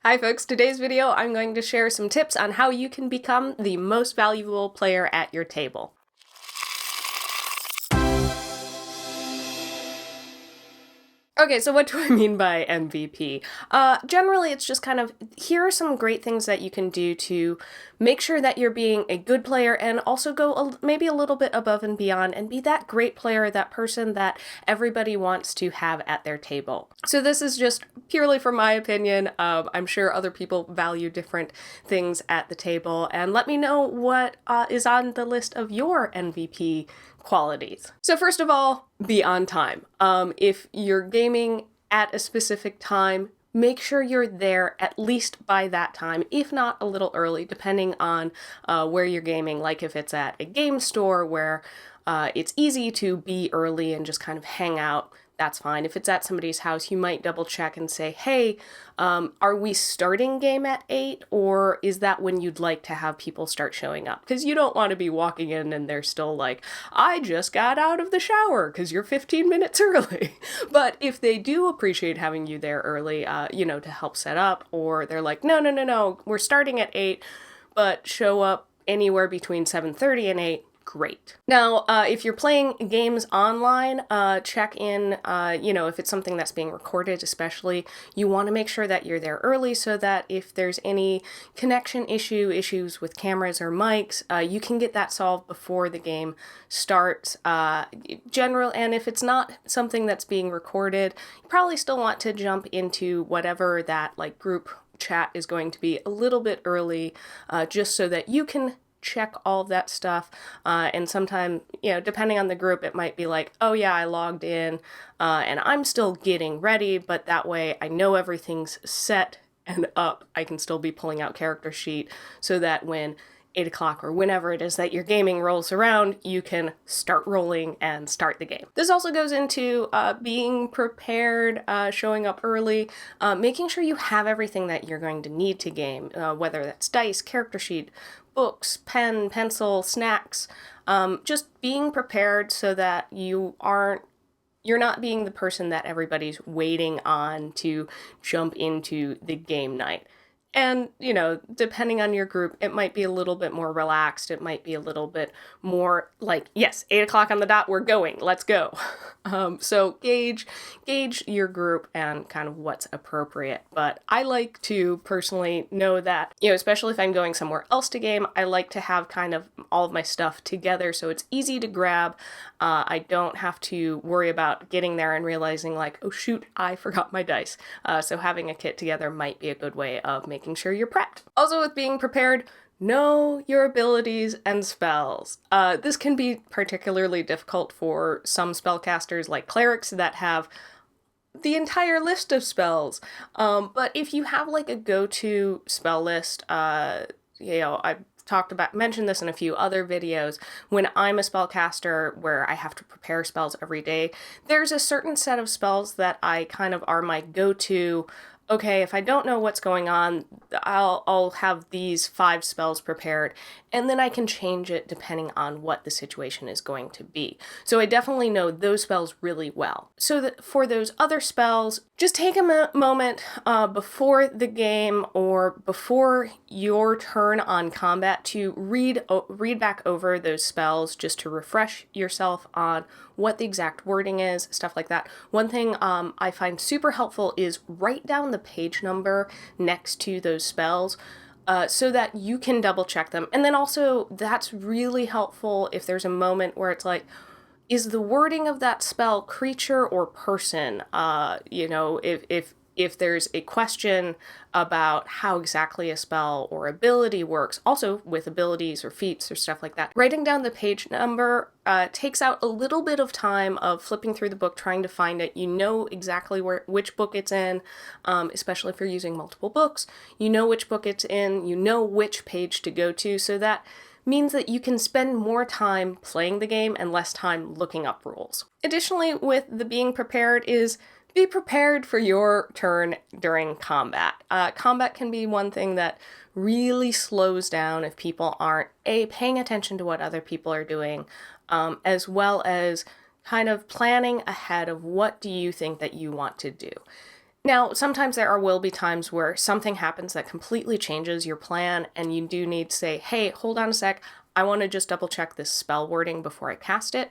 Hi folks, today's video I'm going to share some tips on how you can become the most valuable player at your table. Okay, so what do I mean by MVP? Generally, it's just kind of, here are some great things that you can do to make sure that you're being a good player and also go maybe a little bit above and beyond and be that great player, that person that everybody wants to have at their table. So this is just purely from my opinion. I'm sure other people value different things at the table, and let me know what is on the list of your MVP qualities. So first of all, be on time. If you're gaming at a specific time, make sure you're there at least by that time, if not a little early, depending on where you're gaming. Like if it's at a game store where it's easy to be early and just kind of hang out, that's fine. If it's at somebody's house, you might double check and say, hey, are we starting game at 8, or is that when you'd like to have people start showing up? Because you don't want to be walking in and they're still like, I just got out of the shower, because you're 15 minutes early. But if they do appreciate having you there early, to help set up, or they're like, no, we're starting at 8, but show up anywhere between 7:30 and 8, great. Now, if you're playing games online, check in, if it's something that's being recorded especially, you want to make sure that you're there early so that if there's any connection issues with cameras or mics, you can get that solved before the game starts. And if it's not something that's being recorded, you probably still want to jump into whatever that group chat is going to be a little bit early, just so that you can check all of that stuff. And sometimes, depending on the group, it might be like, oh yeah, I logged in and I'm still getting ready, but that way I know everything's set and up. I can still be pulling out character sheet so that when 8 o'clock or whenever it is that your gaming rolls around, you can start rolling and start the game. This also goes into being prepared, showing up early, making sure you have everything that you're going to need to game, whether that's dice, character sheet, books, pen, pencil, snacks, just being prepared so that you're not being the person that everybody's waiting on to jump into the game night. And, depending on your group, it might be a little bit more relaxed. It might be a little bit more like, yes, 8 o'clock on the dot, we're going, let's go. So gauge your group and kind of what's appropriate. But I like to personally know that, especially if I'm going somewhere else to game, I like to have kind of all of my stuff together so it's easy to grab. I don't have to worry about getting there and realizing like, oh shoot, I forgot my dice. So having a kit together might be a good way of making sure you're prepped. Also, with being prepared, know your abilities and spells. This can be particularly difficult for some spellcasters like clerics that have the entire list of spells. But if you have a go-to spell list, I've mentioned this in a few other videos. When I'm a spellcaster where I have to prepare spells every day, there's a certain set of spells that I kind of are my go-to. Okay, if I don't know what's going on, I'll have these 5 spells prepared, and then I can change it depending on what the situation is going to be. So I definitely know those spells really well. So that for those other spells, just take a moment before the game or before your turn on combat to read back over those spells just to refresh yourself on what the exact wording is, stuff like that. One thing I find super helpful is write down the page number next to those spells so that you can double check them. And then also that's really helpful if there's a moment where it's like, is the wording of that spell creature or person? If there's a question about how exactly a spell or ability works, also with abilities or feats or stuff like that, writing down the page number takes out a little bit of time of flipping through the book, trying to find it. You know exactly which book it's in, especially if you're using multiple books. You know which book it's in, you know which page to go to, so that means that you can spend more time playing the game and less time looking up rules. Additionally, with the being prepared is be prepared for your turn during combat. Combat can be one thing that really slows down if people aren't paying attention to what other people are doing, as well as kind of planning ahead of what do you think that you want to do. Now, sometimes will be times where something happens that completely changes your plan, and you do need to say, hey, hold on a sec, I want to just double check this spell wording before I cast it.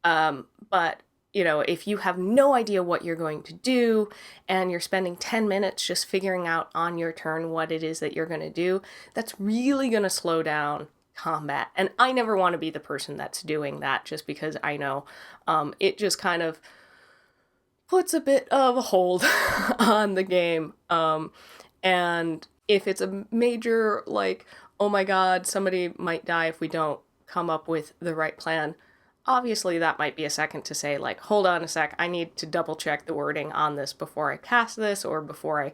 But, if you have no idea what you're going to do, and you're spending 10 minutes just figuring out on your turn what it is that you're going to do, that's really going to slow down combat. And I never want to be the person that's doing that, just because I know it just kind of puts a bit of a hold on the game. And if it's a major, like, oh my god, somebody might die if we don't come up with the right plan, obviously that might be a second to say, like, hold on a sec, I need to double check the wording on this before I cast this or before I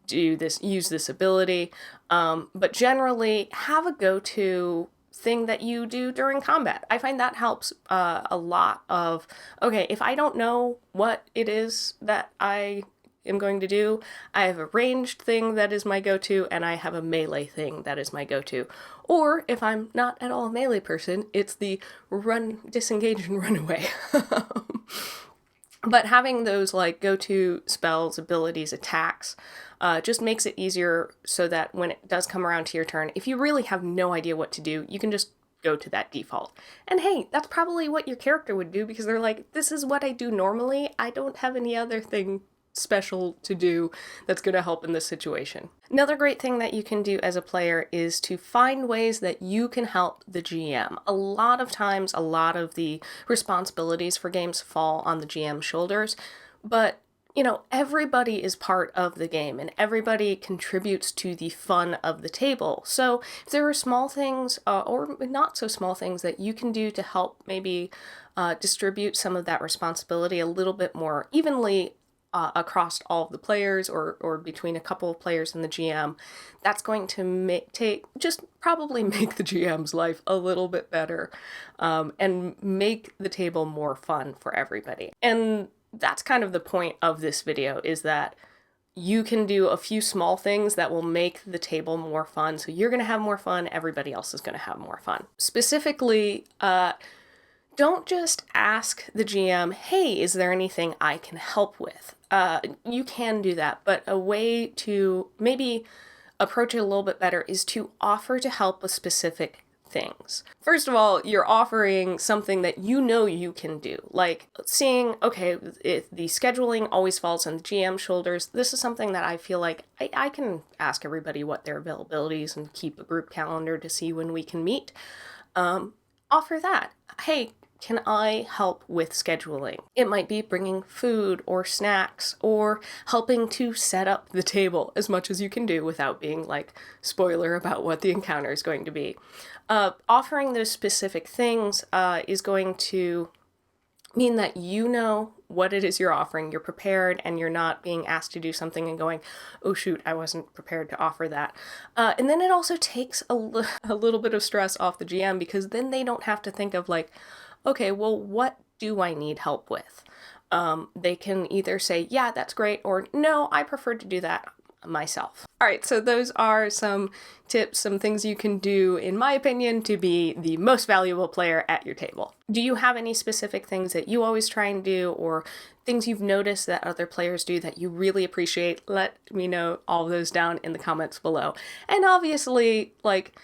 use this ability. But generally, have a go-to thing that you do during combat. I find that helps a lot of, okay, if I don't know what it is that I am going to do, I have a ranged thing that is my go-to, and I have a melee thing that is my go-to. Or if I'm not at all a melee person, it's the disengage and run away. But having those like go-to spells, abilities, attacks, just makes it easier so that when it does come around to your turn, if you really have no idea what to do, you can just go to that default. And hey, that's probably what your character would do, because they're like, this is what I do normally. I don't have any other thing special to do that's going to help in this situation. Another great thing that you can do as a player is to find ways that you can help the GM. A lot of times, a lot of the responsibilities for games fall on the GM's shoulders, but everybody is part of the game and everybody contributes to the fun of the table. So if there are small things or not so small things that you can do to help maybe distribute some of that responsibility a little bit more evenly across all of the players or between a couple of players and the GM, that's going to probably make the GM's life a little bit better and make the table more fun for everybody. And that's kind of the point of this video, is that you can do a few small things that will make the table more fun. So you're going to have more fun, everybody else is going to have more fun. Specifically, don't just ask the GM, hey, is there anything I can help with? You can do that, but a way to maybe approach it a little bit better is to offer to help with specific things. First of all, you're offering something that you can do, like seeing, okay, if the scheduling always falls on the GM's shoulders, this is something that I feel like I can ask everybody what their availability is and keep a group calendar to see when we can meet. Offer that. Hey, can I help with scheduling? It might be bringing food or snacks or helping to set up the table as much as you can do without being like spoiler about what the encounter is going to be. Offering those specific things is going to mean that you know what it is you're offering, you're prepared, and you're not being asked to do something and going, oh shoot, I wasn't prepared to offer that. And then it also takes a little bit of stress off the GM, because then they don't have to think of like, okay, well, what do I need help with? They can either say, yeah, that's great, or no, I prefer to do that myself. All right, so those are some tips, some things you can do, in my opinion, to be the most valuable player at your table. Do you have any specific things that you always try and do, or things you've noticed that other players do that you really appreciate? Let me know all of those down in the comments below. And obviously, like,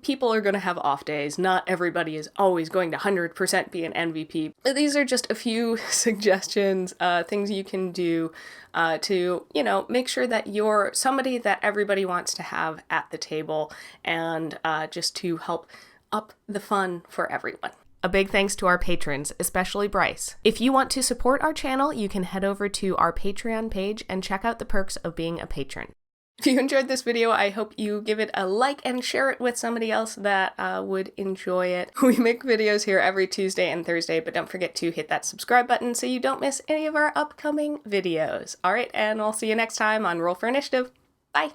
people are going to have off days. Not everybody is always going to 100% be an MVP. These are just a few suggestions, things you can do to, make sure that you're somebody that everybody wants to have at the table, and just to help up the fun for everyone. A big thanks to our patrons, especially Bryce. If you want to support our channel, you can head over to our Patreon page and check out the perks of being a patron. If you enjoyed this video, I hope you give it a like and share it with somebody else that would enjoy it. We make videos here every Tuesday and Thursday, but don't forget to hit that subscribe button so you don't miss any of our upcoming videos. All right, and I'll see you next time on Roll for Initiative. Bye!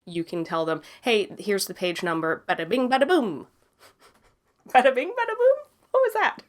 You can tell them, hey, here's the page number, bada bing, bada boom. Bada bing, bada boom? What was that?